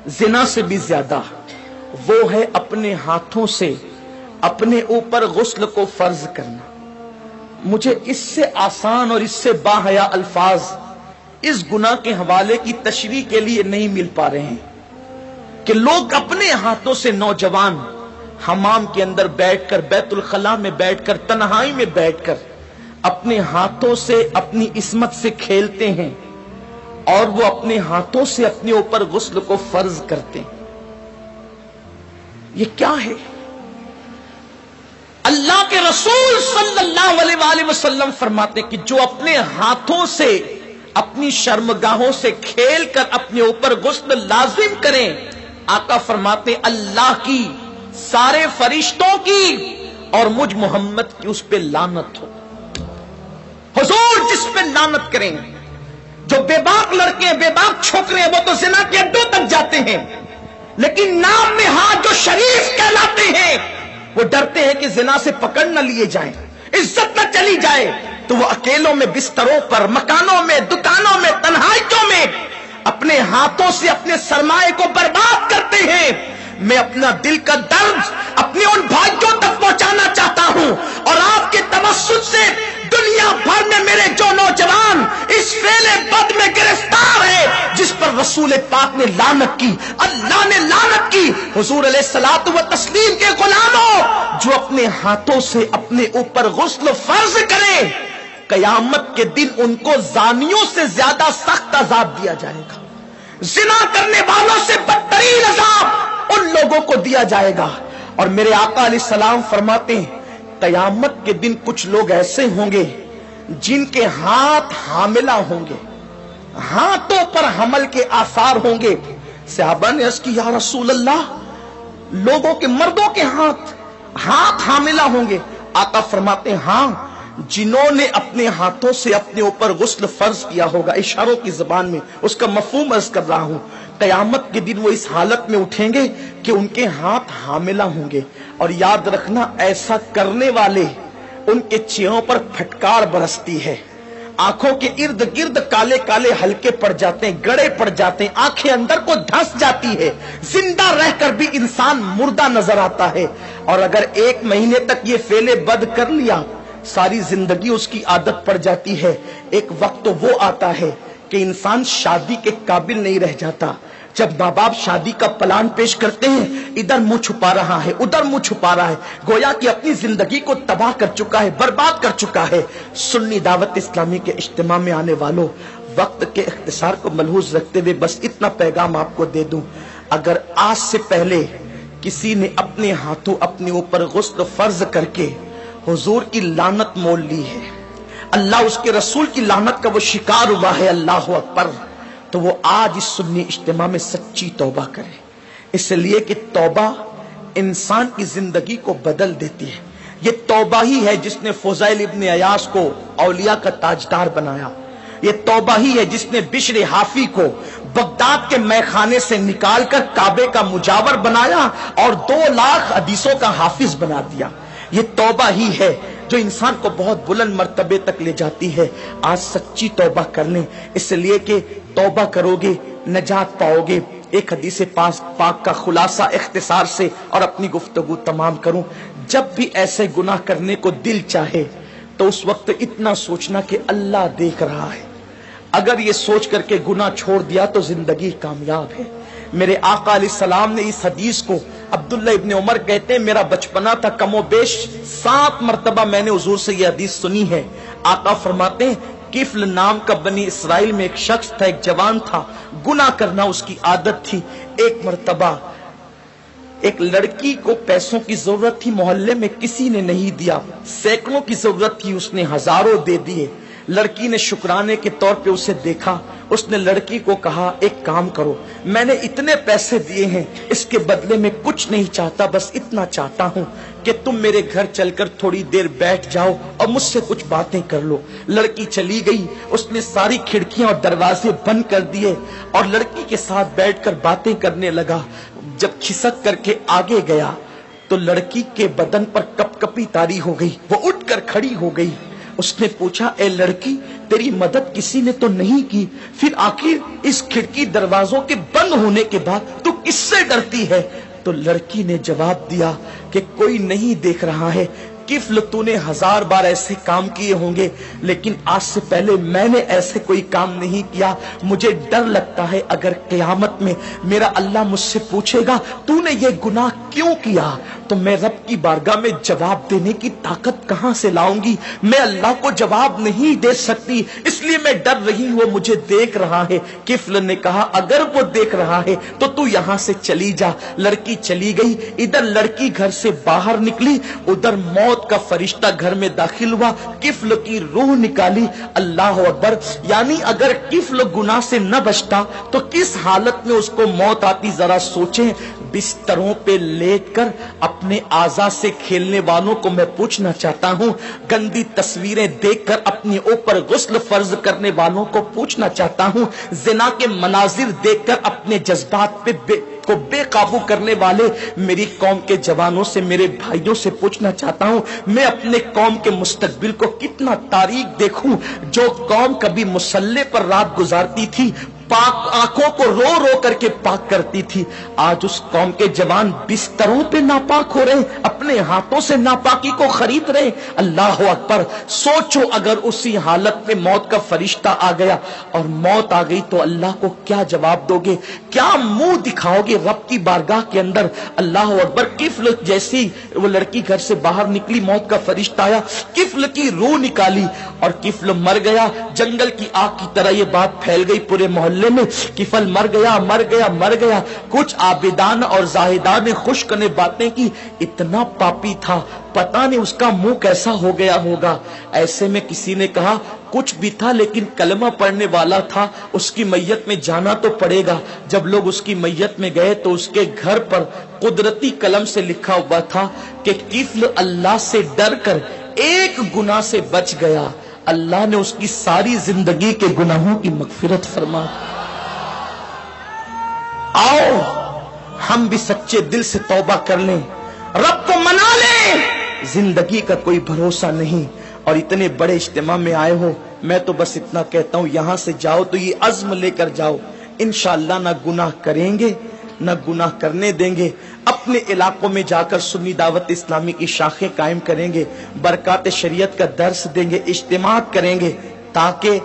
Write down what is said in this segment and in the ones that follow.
जिना से भी ज्यादा वो है अपने हाथों से अपने ऊपर गुस्ल को फर्ज करना। मुझे इससे आसान और इससे बाहया अल्फाज इस गुनाह के हवाले की तशरीह के लिए नहीं मिल पा रहे हैं कि लोग अपने हाथों से, नौजवान हमाम के अंदर बैठकर, बैतुल खला में बैठकर, तन्हाई में बैठकर अपने हाथों से अपनी इस्मत से खेलते हैं और वो अपने हाथों से अपने ऊपर गुस्ल को फर्ज करते हैं। ये क्या है? अल्लाह के रसूल सल्लल्लाहु अलैहि वसल्लम फरमाते कि जो अपने हाथों से अपनी शर्मगाहों से खेलकर अपने ऊपर गुस्ल लाजिम करें, आका फरमाते अल्लाह की, सारे फरिश्तों की और मुझ मोहम्मद की उस पे लानत हो। हुजूर जिस पे लानत करें, जो बेबाक लड़के हैं, बेबाक छोकरे हैं, वो तो जिना के अड्डों तक जाते हैं, लेकिन नाम में हाथ जो शरीफ कहलाते हैं वो डरते हैं कि जिना से पकड़ न लिए जाएं, इज्जत न चली जाए, तो वो अकेलों में, बिस्तरों पर, मकानों में, दुकानों में, तन्हाइयों में अपने हाथों से अपने सरमाए को बर्बाद करते हैं। मैं अपना दिल का दर्द अपने उन भाइयों तक पहुंचाना चाहता हूं और आपके तवस्सुत से दुनिया भर में मेरे जो नौजवान इस फेले बद में गिरफ्तार है, जिस पर रसूल पाक ने लानत की, अल्लाह ने लानत की, हुजूर अलैहिस्सलातु व तस्लीम के गुलामों, जो अपने हाथों से अपने ऊपर गुस्ल फर्ज करें, कयामत के दिन उनको जानियों से ज्यादा सख्त अजाब दिया जाएगा। जिना करने वालों से बदतरीन अजाब उन लोगों को दिया जाएगा। और मेरे आका अलैहिस्सलाम फरमाते हैं कयामत के दिन कुछ लोग ऐसे होंगे जिनके हाथ हामिला होंगे, हाथों पर हमल के आसार होंगे। सहाबा ने अर्ज़ की या रसूल अल्लाह, लोगों के, मर्दों के हाथ हामिला होंगे? आका फरमाते हैं हाँ, जिन्होंने अपने हाथों से अपने ऊपर गुस्ल फर्ज किया होगा। इशारों की जबान में उसका मफहूम अर्ज कर रहा हूं। कयामत के दिन वो इस हालत में उठेंगे कि उनके हाथ हामिला होंगे। और याद रखना, ऐसा करने वाले उनके चेहरों पर फटकार बरसती है, आंखों के इर्द गिर्द काले काले हल्के पड़ जाते हैं, गड़े पड़ जाते हैं, आंखें अंदर को धंस जाती है, जिंदा रहकर भी इंसान मुर्दा नजर आता है। और अगर 1 महीने तक ये फेले बद कर लिया, सारी जिंदगी उसकी आदत पड़ जाती है। एक वक्त तो वो आता है कि इंसान शादी के काबिल नहीं रह जाता। जब माँ बाप शादी का प्लान पेश करते हैं, इधर मुंह छुपा रहा है, उधर मुंह छुपा रहा है, गोया कि अपनी जिंदगी को तबाह कर चुका है, बर्बाद कर चुका है। सुन्नी दावत इस्लामी के इज्तिमा में आने वालों, वक्त के इख्तिसार को मलहूज रखते हुए बस इतना पैगाम आपको दे दूं, अगर आज से पहले किसी ने अपने हाथों अपने ऊपर गुस्ल फर्ज करके हुजूर की लानत मोल ली है, अल्लाह उसके रसूल की लानत का वो शिकार हुआ है, अल्लाह अकबर, तो वो आज इस सुन्नी इज्तिमा में सच्ची तौबा करे। इसलिए कि तौबा इंसान की जिंदगी को बदल देती है। ये तौबा ही है जिसने फुज़ैल इब्न अयास को औलिया का ताजदार बनाया। ये तौबा ही है जिसने बिश्र हाफी को बगदाद के मैखाने से निकालकर काबे का मुजावर बनाया और 2 लाख हदीसों का हाफिज बना दिया। ये तौबा ही है जो इंसान को बहुत बुलंद मर्तबे तक ले जाती है। आज सच्ची तौबा कर लें, इसलिए कि तौबा करोगे नजात पाओगे। एक हदीस पाक का खुलासा इख्तिसार से और अपनी गुफ्तगू तमाम करूं, जब भी ऐसे गुनाह करने को दिल चाहे तो उस वक्त इतना सोचना कि अल्लाह देख रहा है। अगर ये सोच करके गुनाह छोड़ दिया तो जिंदगी कामयाब है। मेरे आका अलैहिस्सलाम ने इस हदीस को, अब्दुल्ला इब्न उमर कहते हैं मेरा बचपना था, कमोबेश 7 मरतबा मैंने हुजूर से ये हदीस सुनी है। आका फरमाते हैं किफ्ल नाम का बनी इसराइल में एक शख्स था, एक जवान था, गुनाह करना उसकी आदत थी। एक मरतबा एक लड़की को पैसों की जरूरत थी, मोहल्ले में किसी ने नहीं दिया, सैकड़ों की जरूरत थी, उसने हजारों दे दिए। लड़की ने शुक्राने के तौर पे उसे देखा, उसने लड़की को कहा एक काम करो, मैंने इतने पैसे दिए हैं, इसके बदले में कुछ नहीं चाहता, बस इतना चाहता हूं कि तुम मेरे घर चलकर थोड़ी देर बैठ जाओ और मुझसे कुछ बातें कर लो। लड़की चली गई, उसने सारी खिड़कियां और दरवाजे बंद कर दिए और लड़की के साथ बैठकर बातें करने लगा। जब खिसक करके आगे गया तो लड़की के बदन पर कपकपी तारी हो गई, वो उठकर खड़ी हो गई। उसने पूछा ए लड़की, तेरी मदद किसी ने तो नहीं की, फिर आखिर इस खिड़की दरवाजों के बंद होने के बाद तू किस से डरती है? तो लड़की ने जवाब दिया कि कोई नहीं देख रहा है। किफ्ल तूने 1000 बार ऐसे काम किए होंगे, लेकिन आज से पहले मैंने ऐसे कोई काम नहीं किया। मुझे डर लगता है अगर क़यामत में मेरा अल्लाह मुझसे पूछेगा तूने ये गुनाह क्यों किया, तो मैं रब की बारगाह में जवाब देने की ताकत कहां से लाऊंगी? मैं अल्लाह को जवाब नहीं दे सकती, इसलिए मैं डर रही हूं, वो मुझे देख रहा है। किफ्ल ने कहा अगर वो देख रहा है तो तू यहां से चली जा। लड़की चली गई। इधर लड़की घर से बाहर निकली, उधर मौत का फरिश्ता घर में दाखिल हुआ, किफ्ल की रूह निकाली। अल्लाह अकबर। यानी अगर किफ्ल गुनाह से न बचता तो किस हालत में उसको मौत आती, जरा सोचें। बिस्तरों पे लेटकर अपने आज़ा से खेलने वालों को मैं पूछना चाहता हूं, गंदी तस्वीरें देखकर अपने ऊपर गुस्ल फर्ज करने वालों को पूछना चाहता हूं, जिना के मनाजिर देखकर अपने जज्बात पे को बेकाबू करने वाले मेरी कौम के जवानों से, मेरे भाइयों से पूछना चाहता हूं, मैं अपने कौम के मुस्तकबिल को कितना तारीख देखूं। जो कौम कभी मुसल्ले पर रात गुजारती थी, पाक आंखों को रो रो करके पाक करती थी, आज उस कौम के जवान बिस्तरों पे नापाक हो रहे, अपने हाथों से नापाकी को खरीद रहे। अल्लाह अकबर। सोचो अगर उसी हालत में मौत का फरिश्ता आ गया और मौत आ गई तो अल्लाह को क्या जवाब दोगे, क्या मुंह दिखाओगे रब की बारगाह के अंदर? अल्लाह अकबर। किफ्ल जैसी वो लड़की घर से बाहर निकली, मौत का फरिश्ता आया, किफ्ल की रूह निकाली और किफ्ल मर गया। जंगल की आग की तरह ये बात फैल गई पूरे मोहल्ले में, किफल मर गया, मर गया, मर गया। कुछ आबिदान और जाहिदान ने खुश्क ने बातें की, इतना पापी था, पता नहीं उसका मुंह कैसा हो गया होगा। ऐसे में किसी ने कहा कुछ भी था लेकिन कलमा पढ़ने वाला था, उसकी मैयत में जाना तो पड़ेगा। जब लोग उसकी मैयत में गए तो उसके घर पर कुदरती कलम से लिखा हुआ था कि किफ्ल अल्लाह से डर कर एक गुनाह से बच गया, अल्लाह ने उसकी सारी जिंदगी के गुनाहों की मगफिरत फरमा। आओ हम भी सच्चे दिल से तौबा कर लें, रब को मना लें। जिंदगी का कोई भरोसा नहीं। और इतने बड़े इज्तिमा में आए हो, मैं तो बस इतना कहता हूं, यहां से जाओ तो ये अज़्म लेकर जाओ, इंशाअल्लाह ना गुनाह करेंगे न गुनाह करने देंगे। अपने इलाकों में जाकर सुन्नी दावत इस्लामी की शाखें कायम करेंगे, बरकात शरीयत का दर्स देंगे, इज्तिमा करेंगे ताकि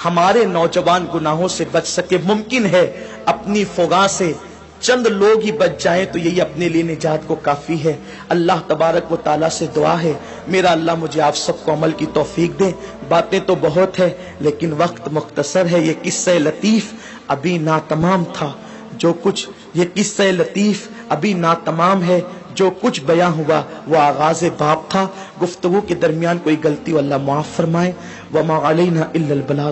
हमारे नौजवान गुनाहों से बच सके। मुमकिन है अपनी फौगा से चंद लोग ही बच जाएं तो यही अपने लिए निजात को काफी है। अल्लाह तबारक व ताला से दुआ है मेरा अल्लाह मुझे आप सबको अमल की तौफीक दे। बातें तो बहुत है लेकिन वक्त मुख्तसर है। ये किस्सा लतीफ अभी नातमाम था, जो कुछ ये किस्सा लतीफ अभी नातमाम है, जो कुछ बयां हुआ वो आगाज़ बाब था। गुफ्तगू के दरमियान कोई गलती अल्लाह माफ फरमाए। वमा अलैना इल्लल बलाग।